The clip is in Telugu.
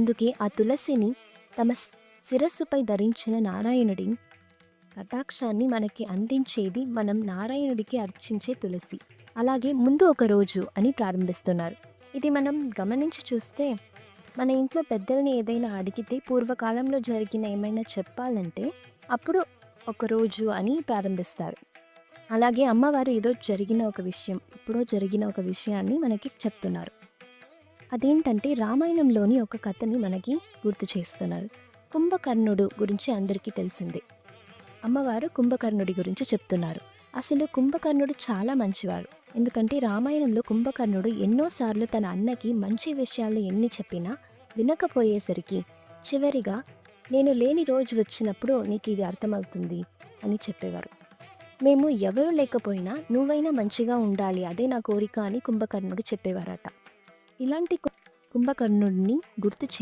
అందుకే ఆ తులసిని తమ శిరస్సుపై ధరించిన నారాయణుడి కటాక్షాన్ని మనకి అందించేది మనం నారాయణుడికి అర్చించే తులసి. అలాగే ముందు ఒక రోజు అని ప్రారంభిస్తున్నారు. ఇది మనం గమనించి చూస్తే మన ఇంట్లో పెద్దల్ని ఏదైనా అడిగితే పూర్వకాలంలో జరిగిన ఏమైనా చెప్పాలంటే అప్పుడు ఒక రోజు అని ప్రారంభిస్తారు. అలాగే అమ్మవారు ఏదో జరిగిన ఒక విషయం, ఎప్పుడో జరిగిన ఒక విషయాన్ని మనకి చెప్తున్నారు. అదేంటంటే రామాయణంలోని ఒక కథని మనకి గుర్తు చేస్తున్నారు. కుంభకర్ణుడు గురించి అందరికీ తెలిసిందే. అమ్మవారు కుంభకర్ణుడి గురించి చెప్తున్నారు. అసలు కుంభకర్ణుడు చాలా మంచివారు. ఎందుకంటే రామాయణంలో కుంభకర్ణుడు ఎన్నోసార్లు తన అన్నకి మంచి విషయాలు ఎన్ని చెప్పినా వినకపోయేసరికి చివరిగా నేను లేని రోజు వచ్చినప్పుడు నీకు ఇది అర్థమవుతుంది అని చెప్పేవారు. మేము ఎవరు లేకపోయినా నువ్వైనా మంచిగా ఉండాలి, అదే నా కోరిక అని కుంభకర్ణుడు చెప్పేవారట. ఇలాంటి కుంభకర్ణుడిని గుర్తు చే